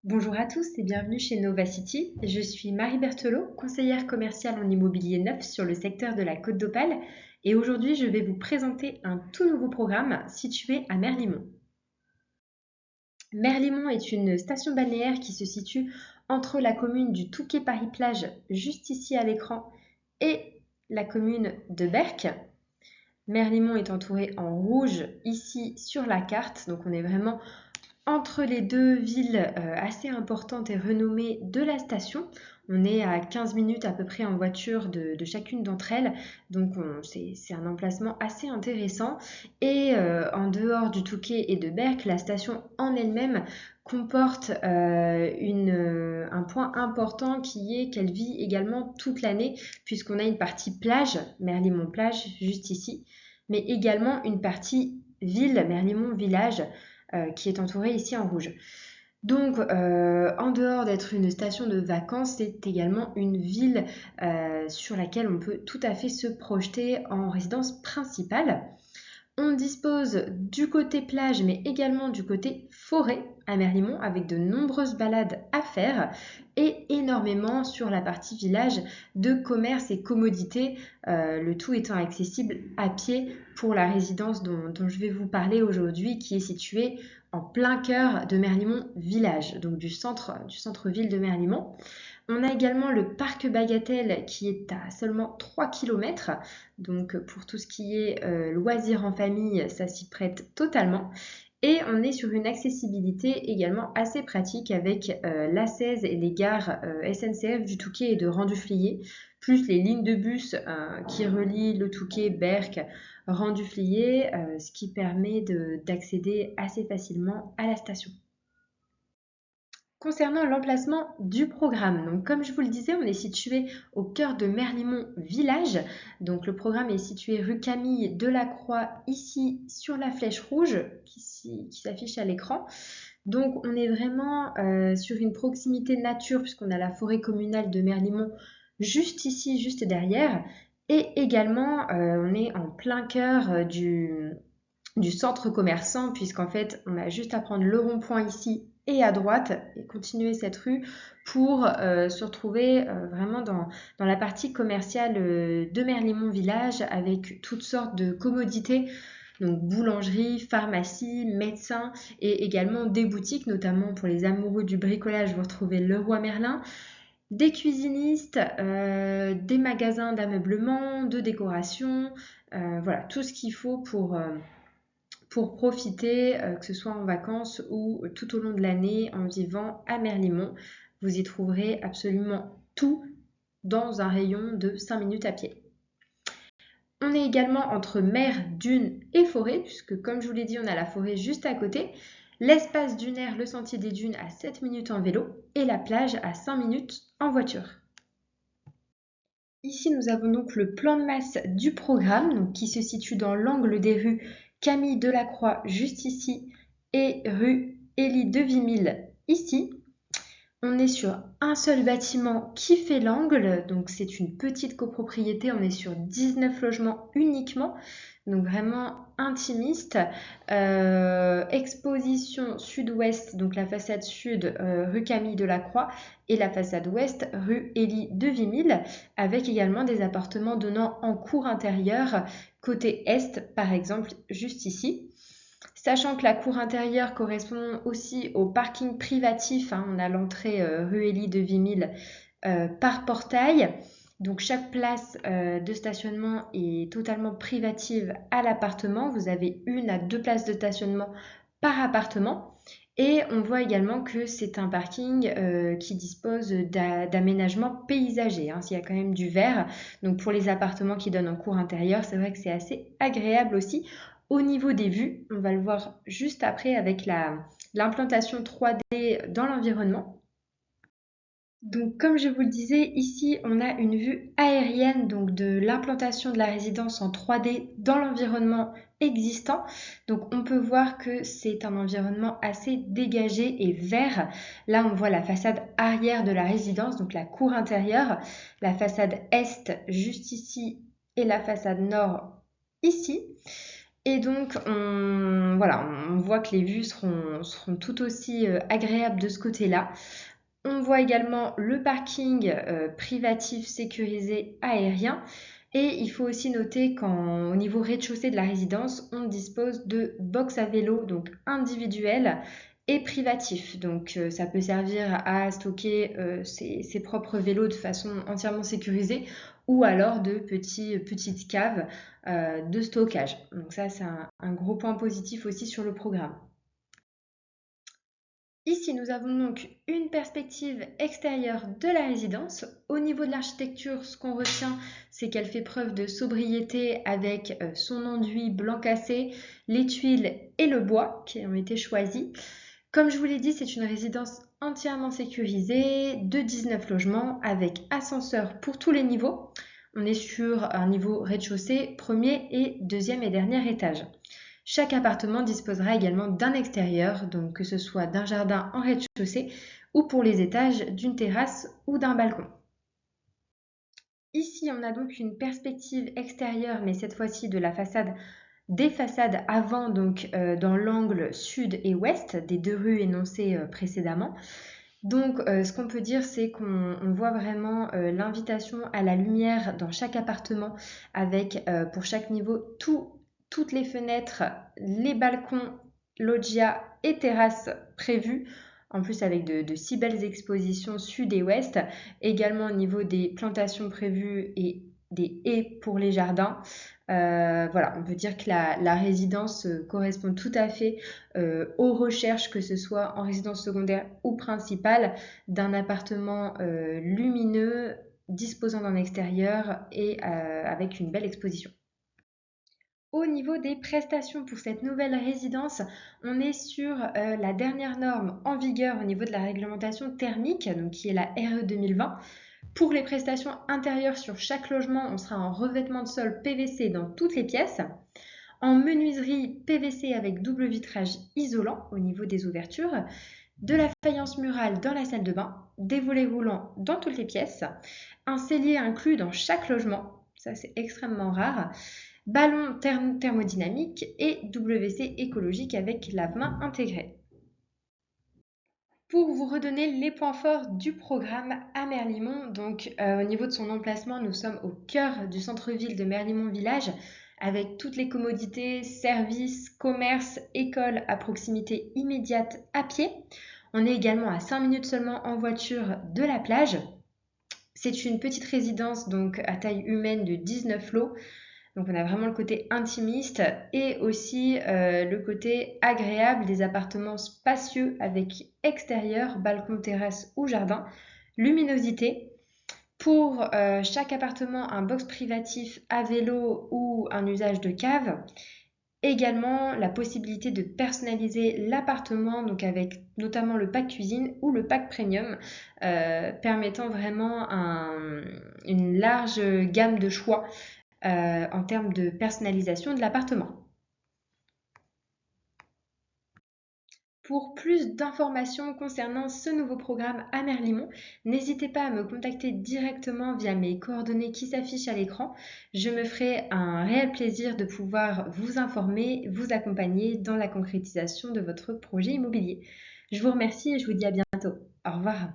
Bonjour à tous et bienvenue chez Nova City. Je suis Marie Berthelot, conseillère commerciale en immobilier neuf sur le secteur de la Côte d'Opale et aujourd'hui je vais vous présenter un tout nouveau programme situé à Merlimont. Merlimont est une station balnéaire qui se situe entre la commune du Touquet-Paris-Plage, juste ici à l'écran, et la commune de Berck. Merlimont est entouré en rouge ici sur la carte, donc on est vraiment entre les deux villes assez importantes et renommées de la station. On est à 15 minutes à peu près en voiture de chacune d'entre elles, donc c'est un emplacement assez intéressant. Et en dehors du Touquet et de Berck, la station en elle-même comporte un point important qui est qu'elle vit également toute l'année, puisqu'on a une partie plage, Merlimont plage, juste ici, mais également une partie ville, Merlimont village, qui est entourée ici en rouge. Donc, en dehors d'être une station de vacances, c'est également une ville sur laquelle on peut tout à fait se projeter en résidence principale. On dispose du côté plage, mais également du côté forêt à Merlimont, avec de nombreuses balades à faire et énormément sur la partie village de commerce et commodités, le tout étant accessible à pied pour la résidence dont je vais vous parler aujourd'hui, qui est située en plein cœur de Merlimont village, donc du centre-ville de Merlimont. On a également le parc Bagatelle qui est à seulement 3 km. Donc pour tout ce qui est loisirs en famille, ça s'y prête totalement. Et on est sur une accessibilité également assez pratique avec l'A16 et les gares SNCF du Touquet et de Rennes-du-Fliers, plus les lignes de bus qui relient le Touquet, Berck, Rennes-du-Fliers, ce qui permet d'accéder assez facilement à la station. Concernant l'emplacement du programme, donc comme je vous le disais, on est situé au cœur de Merlimont village. Donc le programme est situé rue Camille Delacroix, ici sur la flèche rouge qui s'affiche à l'écran. Donc on est vraiment sur une proximité nature puisqu'on a la forêt communale de Merlimont juste ici, juste derrière. Et également on est en plein cœur du centre commerçant, puisqu'en fait, on a juste à prendre le rond-point ici et à droite et continuer cette rue pour se retrouver vraiment dans la partie commerciale de Merlimont Village avec toutes sortes de commodités, donc boulangerie, pharmacie, médecin et également des boutiques, notamment pour les amoureux du bricolage, vous retrouvez Leroy Merlin, des cuisinistes, des magasins d'ameublement, de décoration, voilà, tout ce qu'il faut pour profiter, que ce soit en vacances ou tout au long de l'année en vivant à Merlimont. Vous y trouverez absolument tout dans un rayon de 5 minutes à pied. On est également entre mer, dunes et forêt, puisque comme je vous l'ai dit, on a la forêt juste à côté, l'espace dunaire, le sentier des dunes à 7 minutes en vélo et la plage à 5 minutes en voiture. Ici, nous avons donc le plan de masse du programme donc, qui se situe dans l'angle des rues Camille Delacroix, juste ici, et rue Élie de Vimille, ici. On est sur un seul bâtiment qui fait l'angle, donc c'est une petite copropriété, on est sur 19 logements uniquement, donc vraiment intimiste. Exposition sud-ouest, donc la façade sud, rue Camille Delacroix, et la façade ouest, rue Élie de Vimille, avec également des appartements donnant en cour intérieure, côté est par exemple, juste ici. Sachant que la cour intérieure correspond aussi au parking privatif, hein, on a l'entrée rue Élie de Vimille par portail. Donc chaque place de stationnement est totalement privative à l'appartement. Vous avez 1 à 2 places de stationnement par appartement. Et on voit également que c'est un parking qui dispose d'aménagements paysagers. Hein, il y a quand même du vert. Donc pour les appartements qui donnent en cour intérieure, c'est vrai que c'est assez agréable aussi. Au niveau des vues, on va le voir juste après avec l'implantation 3D dans l'environnement. Donc, comme je vous le disais, ici, on a une vue aérienne donc de l'implantation de la résidence en 3D dans l'environnement existant. Donc, on peut voir que c'est un environnement assez dégagé et vert. Là, on voit la façade arrière de la résidence, donc la cour intérieure, la façade est juste ici et la façade nord ici. Et donc, voilà, on voit que les vues seront tout aussi agréables de ce côté-là. On voit également le parking privatif sécurisé aérien. Et il faut aussi noter qu'au niveau rez-de-chaussée de la résidence, on dispose de box à vélo, donc individuels et privatifs. Donc ça peut servir à stocker ses propres vélos de façon entièrement sécurisée ou alors de petites caves de stockage. Donc ça, c'est un gros point positif aussi sur le programme. Ici, nous avons donc une perspective extérieure de la résidence. Au niveau de l'architecture, ce qu'on retient, c'est qu'elle fait preuve de sobriété avec son enduit blanc cassé, les tuiles et le bois qui ont été choisis. Comme je vous l'ai dit, c'est une résidence entièrement sécurisée de 19 logements avec ascenseur pour tous les niveaux. On est sur un niveau rez-de-chaussée, premier et deuxième et dernier étage. Chaque appartement disposera également d'un extérieur, donc que ce soit d'un jardin en rez-de-chaussée ou pour les étages d'une terrasse ou d'un balcon. Ici, on a donc une perspective extérieure, mais cette fois-ci de la façade des façades avant, donc dans l'angle sud et ouest des deux rues énoncées précédemment. Donc, ce qu'on peut dire, c'est qu'on voit vraiment l'invitation à la lumière dans chaque appartement avec pour chaque niveau toutes les fenêtres, les balcons, loggia et terrasses prévus. En plus, avec de si belles expositions sud et ouest. Également au niveau des plantations prévues et des haies pour les jardins. Voilà, on peut dire que la résidence correspond tout à fait aux recherches, que ce soit en résidence secondaire ou principale, d'un appartement lumineux, disposant d'un extérieur et avec une belle exposition. Au niveau des prestations pour cette nouvelle résidence, on est sur la dernière norme en vigueur au niveau de la réglementation thermique, donc qui est la RE 2020. Pour les prestations intérieures sur chaque logement, on sera en revêtement de sol PVC dans toutes les pièces, en menuiserie PVC avec double vitrage isolant au niveau des ouvertures, de la faïence murale dans la salle de bain, des volets roulants dans toutes les pièces, un cellier inclus dans chaque logement, ça c'est extrêmement rare, ballon thermodynamique et WC écologique avec lave-main intégré. Pour vous redonner les points forts du programme à Merlimont, donc au niveau de son emplacement, nous sommes au cœur du centre-ville de Merlimont Village avec toutes les commodités, services, commerces, écoles à proximité immédiate à pied. On est également à 5 minutes seulement en voiture de la plage. C'est une petite résidence donc à taille humaine de 19 lots. Donc on a vraiment le côté intimiste et aussi le côté agréable des appartements spacieux avec extérieur, balcon, terrasse ou jardin, luminosité. Pour chaque appartement, un box privatif à vélo ou un usage de cave. Également la possibilité de personnaliser l'appartement, donc avec notamment le pack cuisine ou le pack premium, permettant vraiment une large gamme de choix en termes de personnalisation de l'appartement. Pour plus d'informations concernant ce nouveau programme à Merlimont, n'hésitez pas à me contacter directement via mes coordonnées qui s'affichent à l'écran. Je me ferai un réel plaisir de pouvoir vous informer, vous accompagner dans la concrétisation de votre projet immobilier. Je vous remercie et je vous dis à bientôt. Au revoir.